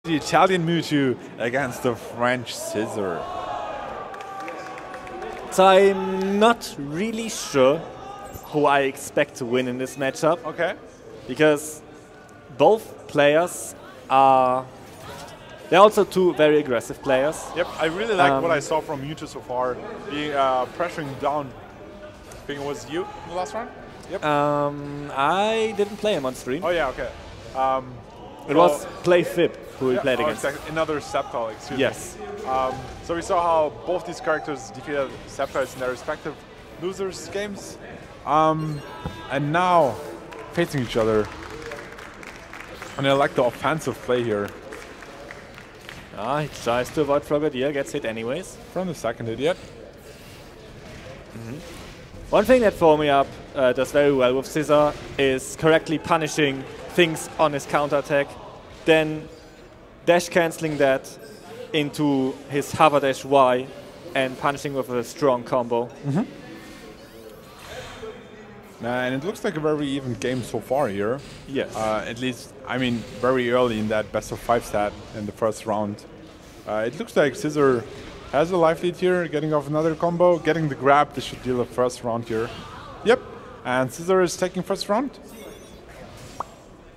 The Italian Mewtwo against the French Scizor. So I'm not really sure who I expect to win in this matchup. Okay. Because both players are... They're also two very aggressive players. Yep, I really like what I saw from Mewtwo so far. Being pressuring down. I think it was you in the last round? Yep. I didn't play him on stream. Oh yeah, okay. It was Play Fib who we played against. Exactly. Another Sceptile, excuse me. Yes. So we saw how both these characters defeated Sceptiles in their respective losers games. And now facing each other. And I like the offensive play here. He tries to avoid Frogadier, gets hit anyways. From the second idiot. One thing that FormeUp does very well with Scizor is correctly punishing things on his counterattack, then dash cancelling that into his hover dash Y and punishing with a strong combo. And it looks like a very even game so far here. Yes. At least, I mean, very early in that best of 5 stat in the first round. It looks like Scizor has a life lead here, getting off another combo, getting the grab. This should deal a first round here. Yep. And Scizor is taking first round.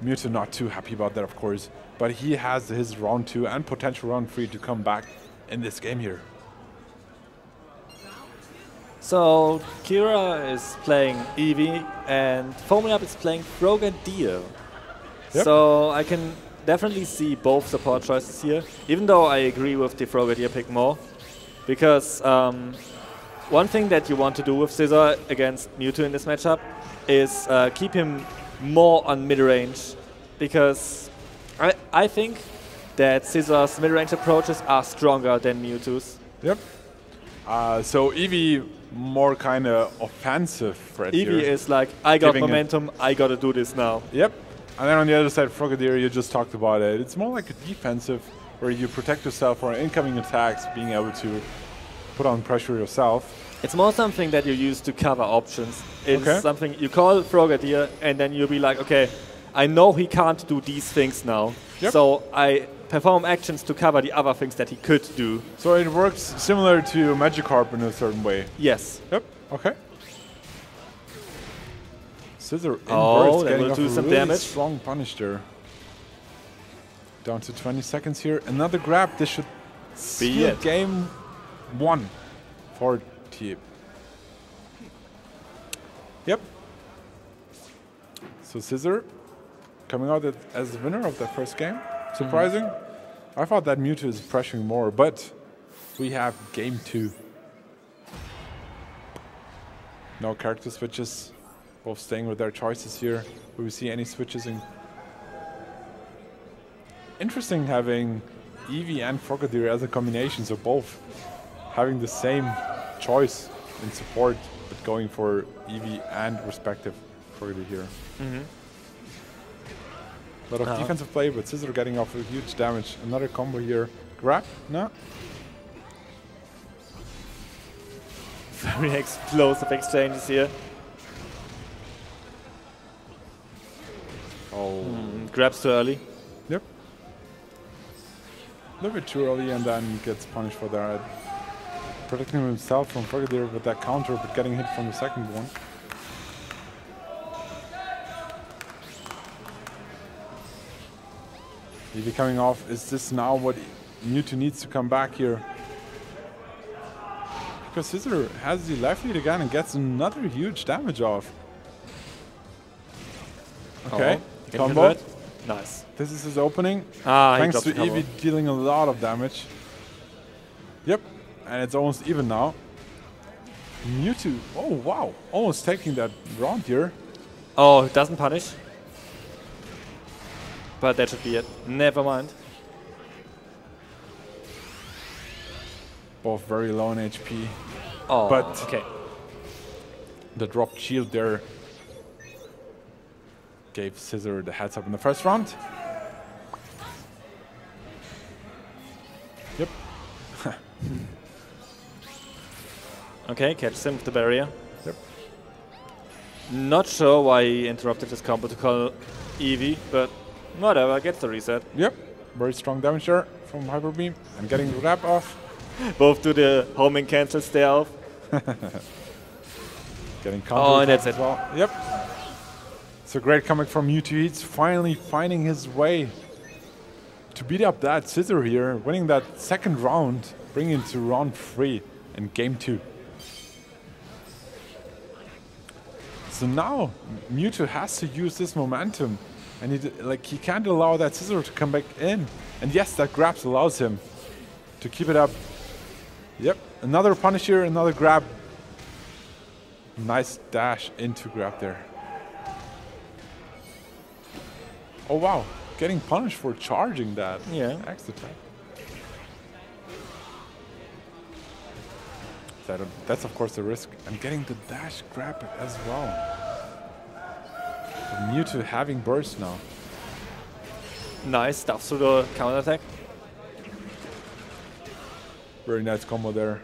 Mewtwo not too happy about that, of course. But he has his round 2 and potential round 3 to come back in this game here. So Kira is playing Eevee and FormeUp is playing Frogadier. Yep. So I can definitely see both support choices here, even though I agree with the Frogadier pick more. Because one thing that you want to do with Scizor against Mewtwo in this matchup is keep him more on mid-range. Because I think that Scizor's mid-range approaches are stronger than Mewtwo's. Yep. So Eevee more kind of offensive threat here. Eevee is like, I got momentum, I gotta do this now. Yep. And then on the other side, Frogadier, you just talked about it. It's more like a defensive, where you protect yourself for incoming attacks, being able to put on pressure yourself. It's more something that you use to cover options. It's something you call Frogadier, and then you'll be like, okay, I know he can't do these things now, so I perform actions to cover the other things that he could do. So it works similar to Magikarp in a certain way. Yes. Yep. Okay. Scizor that getting will off do a some really damage. strong punish there. Down to 20 seconds here. Another grab. This should be it. Game 1 for teapS. Yep. So Scizor coming out as the winner of that first game. Surprising. I thought that Mewtwo is pressuring more, but we have game 2. No character switches. Both staying with their choices here. Will we see any switches in? Interesting having Eevee and Frogadier as a combination, so both having the same choice in support, but going for Eevee and respective Frogadier here. A lot of defensive play, but Scizor getting off with huge damage. Another combo here. Grab? No. Very explosive exchanges here. Grabs too early. Yep. A little bit too early and then gets punished for that. Protecting himself from Frogadier with that counter, but getting hit from the second one. Eevee coming off. Is this now what Mewtwo needs to come back here? Because Scizor has the life lead again and gets another huge damage off. Okay, combo. Nice. This is his opening. Thanks to Eevee dealing a lot of damage. Yep, and it's almost even now. Mewtwo, oh wow, almost taking that round here. Oh, it doesn't punish. But that should be it. Never mind. Both very low in HP. Oh, but okay. The dropped shield there gave Scizor the heads up in the first round. Yep. Okay, catches him with the barrier. Yep. Not sure why he interrupted his combo to call Eevee, but whatever, gets the reset. Yep. Very strong damage there from Hyper Beam and getting the grab off. Both do the homing cancel stay off. Getting countered. Oh, and that's it. Well. Yep. It's a great comeback from Mewtwo. He's finally finding his way to beat up that Scizor here, winning that second round, bringing it to round 3 in game 2. So now Mewtwo has to use this momentum, and he can't allow that Scizor to come back in. And yes, that grabs allows him to keep it up. Yep, another punish here, another grab. Nice dash into grab there. Oh wow, getting punished for charging that X attack. That's of course the risk. And getting the dash grab as well. Mewtwo having burst now. Nice stuff through the counter attack. Very nice combo there.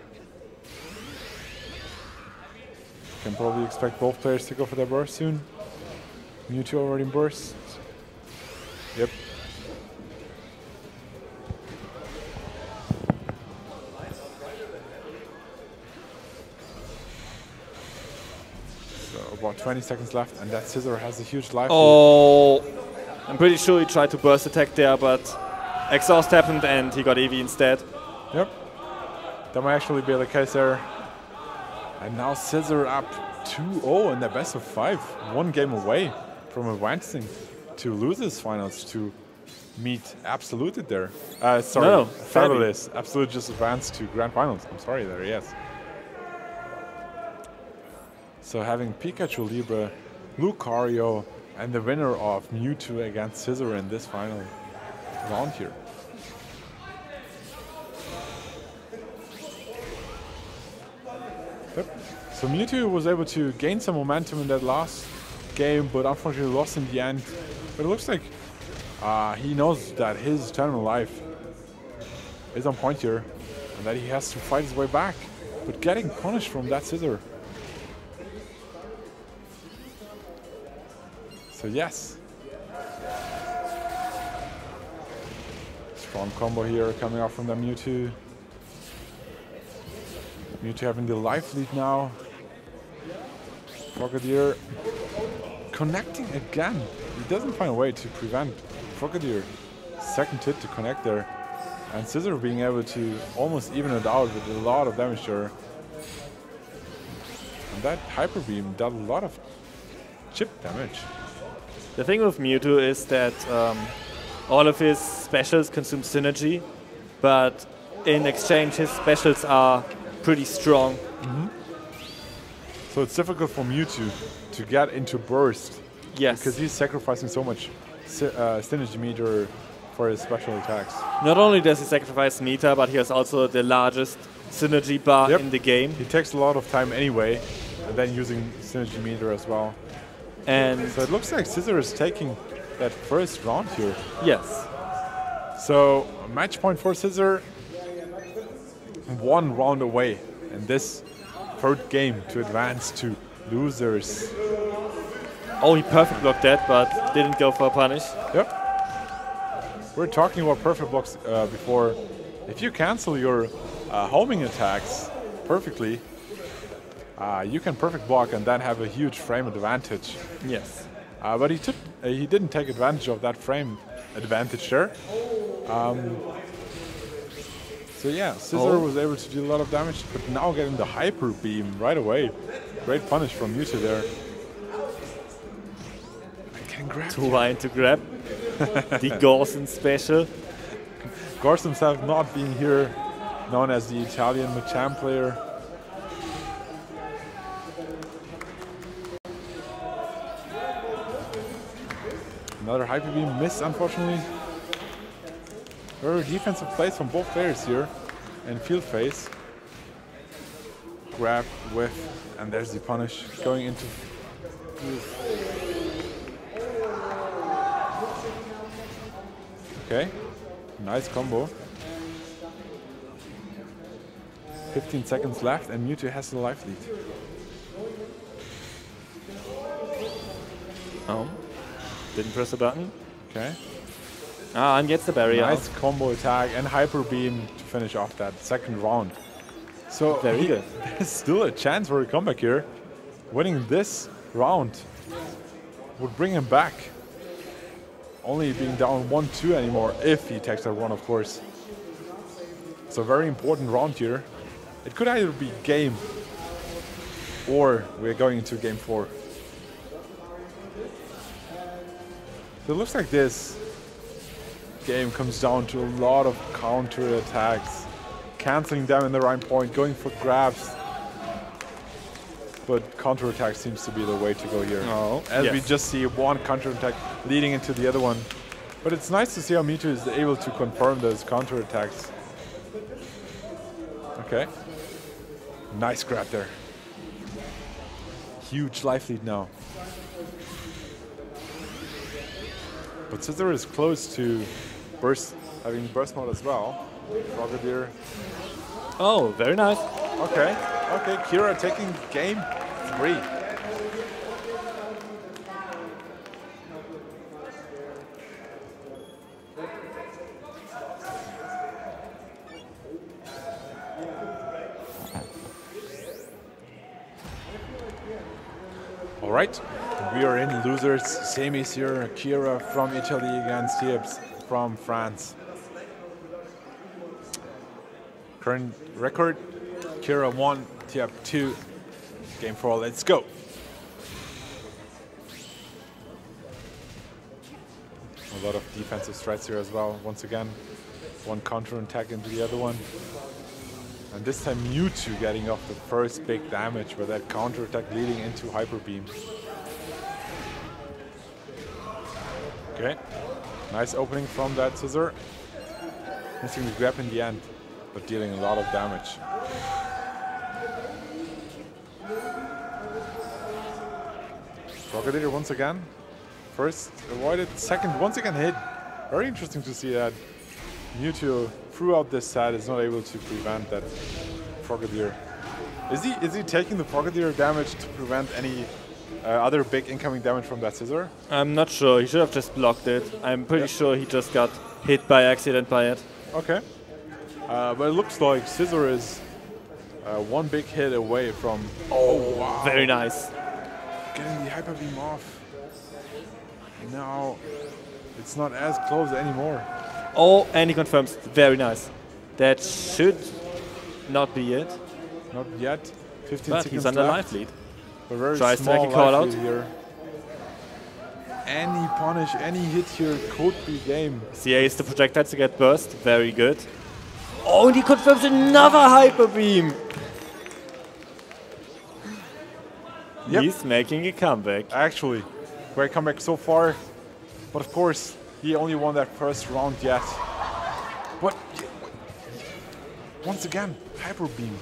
Can probably expect both players to go for their burst soon. Mewtwo already burst. Yep. So about 20 seconds left, and that Scizor has a huge life. Oh, I'm pretty sure he tried to burst attack there, but exhaust happened and he got EV instead. Yep. That might actually be the case there. And now Scizor up 2-0 in the best of 5. 1 game away from advancing to losers finals to meet Absolute there. Sorry, no, Fabulous. Absolute just advanced to grand finals. I'm sorry there, yes. So having Pikachu, Libre, Lucario, and the winner of Mewtwo against Scizor in this final round here. Yep. So Mewtwo was able to gain some momentum in that last game, but unfortunately lost in the end. But it looks like he knows that his terminal life is on point here, and that he has to fight his way back. But getting punished from that Scizor. So yes. Strong combo here coming out from the Mewtwo. Mewtwo having the life lead now. Frogadier connecting again. He doesn't find a way to prevent Frogadier. Second hit to connect there. And Scizor being able to almost even it out with a lot of damage there. And that Hyper Beam did a lot of chip damage. The thing with Mewtwo is that all of his specials consume synergy, but in exchange his specials are pretty strong. Mm-hmm. So it's difficult for Mewtwo to get into burst. Yes. Because he's sacrificing so much synergy meter for his special attacks. Not only does he sacrifice meter, but he has also the largest synergy bar in the game. He takes a lot of time anyway, and then using synergy meter as well. And so it looks like Scizor is taking that first round here. Yes. So match point for Scizor, 1 round away in this third game to advance to losers. Oh, he perfect blocked that, but didn't go for a punish. Yep. We're talking about perfect blocks before. If you cancel your homing attacks perfectly, you can perfect block and then have a huge frame advantage. Yes. But he didn't take advantage of that frame advantage there. So yeah, Scizor was able to do a lot of damage, but now getting the Hyper Beam right away. Great punish from Mewtwo there. Getting grabbed. Too wide to grab. The Gorson special. Gorson himself not being here, known as the Italian Machamp player. Another Hyper Beam missed, unfortunately. Very defensive plays from both players here in field phase. Grab, whiff, and there's the punish going into. Okay, nice combo. 15 seconds left, and Mewtwo has the life lead. Oh. Didn't press the button. Okay. Ah, and gets the barrier. Nice combo attack and hyper beam to finish off that second round. So very good. There's still a chance for a comeback here. Winning this round would bring him back. Only being down 1-2 anymore if he takes that one, of course. So very important round here. It could either be game or we're going into game 4. So it looks like this game comes down to a lot of counter attacks, canceling them in the right point, going for grabs. But counter attack seems to be the way to go here. Oh, as we just see one counter attack leading into the other one. But it's nice to see how Mewtwo is able to confirm those counter attacks. Okay. Nice grab there. Huge life lead now. But Scizor is close to having burst mode as well. Frogadier. Oh, very nice. Okay, okay, Kira taking game 3. All right, we are in losers semis here. Kira from Italy against teapS from France. Current record, Kira 1, teapS 2. Game 4, let's go. A lot of defensive threats here as well. Once again, one counter attack into the other one. And this time Mewtwo getting off the first big damage with that counter attack leading into Hyper Beam. Okay, nice opening from that Scizor. Missing the grab in the end, but dealing a lot of damage. Frogadier once again. First avoided, second once again hit. Very interesting to see that Mewtwo throughout this set is not able to prevent that Frogadier. Is he taking the Frogadier damage to prevent any other big incoming damage from that Scizor? I'm not sure. He should have just blocked it. I'm pretty sure he just got hit by accident by it. Okay. But it looks like Scizor is one big hit away from... Oh, wow. Very nice. Getting the Hyper Beam off. Now it's not as close anymore. Oh, and he confirms. Very nice. That should not be it. Not yet. 15 but seconds he's under left. life lead. A very Tries to small make a call life out. lead here. Any punish, any hit here could be game. CA is the projectile to get burst. Very good. Oh, and he confirms another Hyper Beam. Yep. He's making a comeback. Actually, great comeback so far. But of course, he only won that first round yet. But once again, Hyper Beam.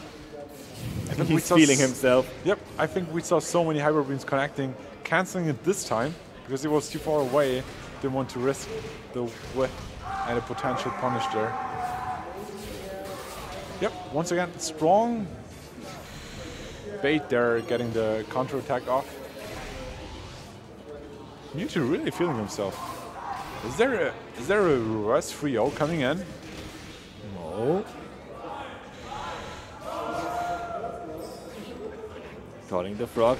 He's feeling himself. Yep, I think we saw so many Hyper Beams connecting, canceling it this time because he was too far away. Didn't want to risk the whip and a potential punish there. Yep, once again, strong bait there, getting the counter attack off. Mewtwo really feeling himself. Is there a reverse 3-0 coming in? No. Calling the frog.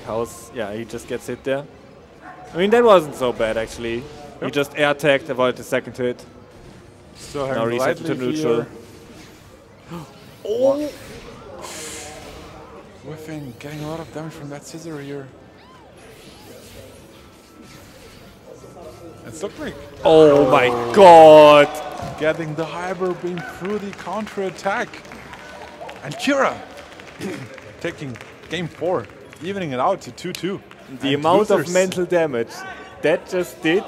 Yeah, he just gets hit there. I mean, that wasn't so bad actually. Yep. He just air tagged, avoided the second hit. Still now reset to neutral. Oh! Whiffing, getting a lot of damage from that Scizor here. It's looked like... Oh my god! Getting the Hyper Beam through the counter attack. And Kira taking game 4, evening it out to 2-2. The amount of mental damage that just did.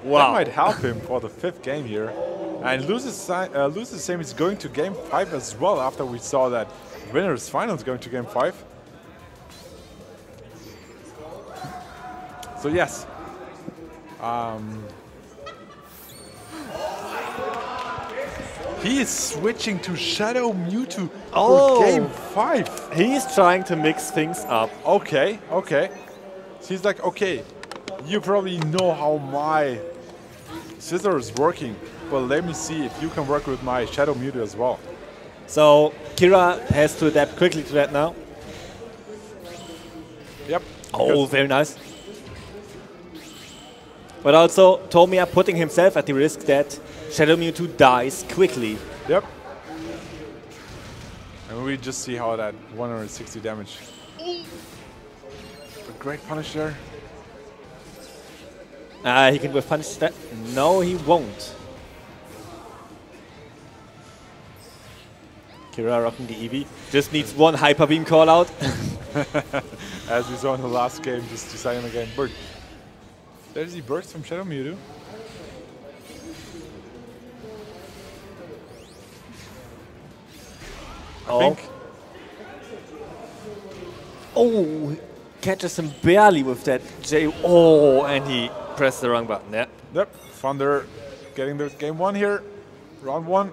Wow. That might help him for the 5th game here. And loses same is going to game 5 as well after we saw that winners finals going to game 5. So yes. He is switching to Shadow Mewtwo for game 5. He's trying to mix things up. Okay, okay. So he's like, okay, you probably know how my Scizor is working, but let me see if you can work with my Shadow Mewtwo as well. So Kira has to adapt quickly to that now. Yep. Oh, very nice. But also Tomia putting himself at the risk that Shadow Mewtwo dies quickly. Yep. And we just see how that 160 damage. A great punish there. He can whiff punish that. No, he won't. Kira rocking the Eevee. Just needs one Hyper Beam call out. As we saw in the last game, just deciding again. Bird. There's the burst from Shadow Mewtwo. I think. Oh, catches him barely with that J. Oh, and he pressed the wrong button. Yeah. Yep. Thunder getting the game 1 here. Round 1.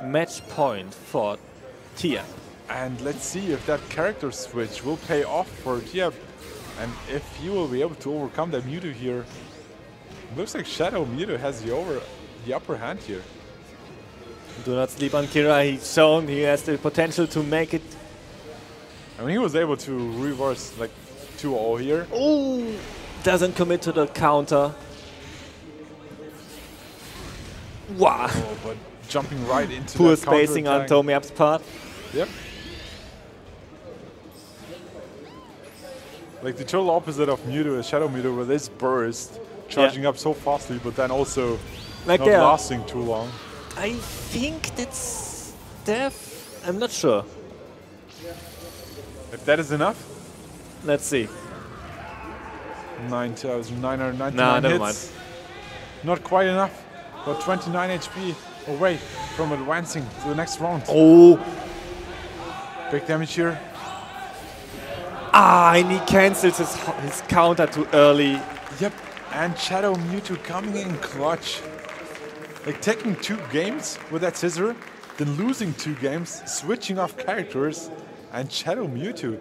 Match point for thier. And let's see if that character switch will pay off for thier. And if he will be able to overcome that Mewtwo here. Looks like Shadow Mewtwo has the upper hand here. Do not sleep on Kira. He's shown he has the potential to make it. I mean, he was able to reverse like 2-0 here. Oh, doesn't commit to the counter. Wow. Oh, but jumping right into poor that spacing on Tomiap's part. Yep. Like the total opposite of Mewtwo is Shadow Mewtwo with this burst, charging up so fastly, but then also like not lasting too long. I think that's def. I'm not sure. If that is enough? Let's see. 9,999 nah, never hits. mind. Not quite enough, but 29 HP away from advancing to the next round. Oh. Big damage here. Ah, and he cancels his counter too early. Yep, and Shadow Mewtwo coming in clutch. Like taking 2 games with that Scizor, then losing 2 games, switching off characters, and Shadow Mewtwo,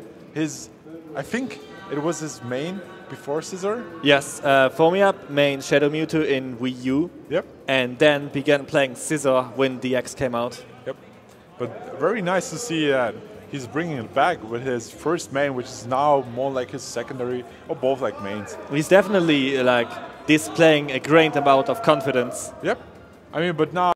I think it was his main before Scizor. Yes, Formiap main Shadow Mewtwo in Wii U. Yep. And then began playing Scizor when DX came out. Yep. But very nice to see that he's bringing it back with his first main, which is now more like his secondary, or both like mains. He's definitely like displaying a great amount of confidence. Yep. I mean, but now